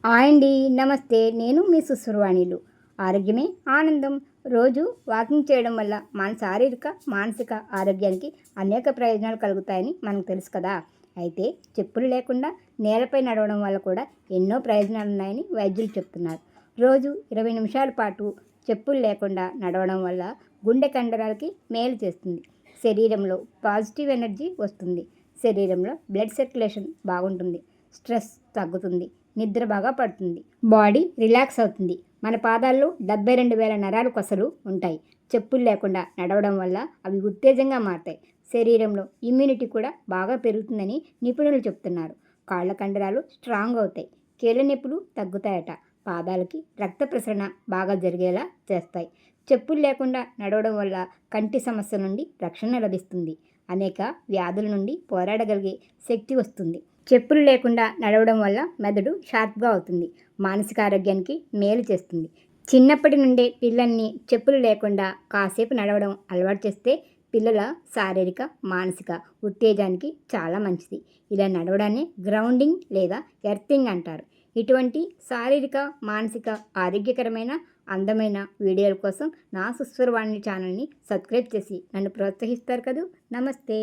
Hi అండి, నమస్తే. నేను మీ సుశ్రువాణిలు. ఆరోగ్యమే ఆనందం. రోజు వాకింగ్ చేయడం వల్ల మన శారీరక మానసిక ఆరోగ్యానికి అనేక ప్రయోజనాలు కలుగుతాయని మనకు తెలుసు కదా. అయితే చెప్పులు లేకుండా నేలపై నడవడం వల్ల కూడా ఎన్నో ప్రయోజనాలు ఉన్నాయని వైద్యులు చెప్తున్నారు. రోజు 20 నిమిషాల పాటు చెప్పులు లేకుండా నడవడం వల్ల గుండె కండరాలకి మేలు చేస్తుంది. శరీరంలో పాజిటివ్ ఎనర్జీ వస్తుంది. శరీరంలో బ్లడ్ సర్క్యులేషన్ బాగుంటుంది. స్ట్రెస్ తగ్గుతుంది. నిద్ర బాగా పడుతుంది. బాడీ రిలాక్స్ అవుతుంది. మన పాదాల్లో 72,000 నరాలు కొసలు ఉంటాయి. చెప్పులు లేకుండా నడవడం వల్ల అవి ఉత్తేజంగా మారతాయి. శరీరంలో ఇమ్యూనిటీ కూడా బాగా పెరుగుతుందని నిపుణులు చెప్తున్నారు. కాళ్ళ కండరాలు స్ట్రాంగ్ అవుతాయి. కీళ్ళ నొప్పులు తగ్గుతాయట. పాదాలకి రక్త ప్రసరణ బాగా జరిగేలా చేస్తాయి. చెప్పులు లేకుండా నడవడం వల్ల కంటి సమస్యల నుండి రక్షణ లభిస్తుంది. అనేక వ్యాధుల నుండి పోరాడగలిగే శక్తి వస్తుంది. చెప్పులు లేకుండా నడవడం వల్ల మెదడు షార్ప్గా అవుతుంది. మానసిక ఆరోగ్యానికి మేలు చేస్తుంది. చిన్నప్పటి నుండే పిల్లల్ని చెప్పులు లేకుండా కాసేపు నడవడం అలవాటు చేస్తే పిల్లల శారీరక మానసిక ఉత్తేజానికి చాలా మంచిది. ఇలా నడవడాన్ని గ్రౌండింగ్ లేదా ఎర్తింగ్ అంటారు. ఇటువంటి శారీరక మానసిక ఆరోగ్యకరమైన అందమైన వీడియోల కోసం నా సుస్వరవాణి ఛానల్ని సబ్స్క్రైబ్ చేసి నన్ను ప్రోత్సహిస్తారు కదూ. నమస్తే.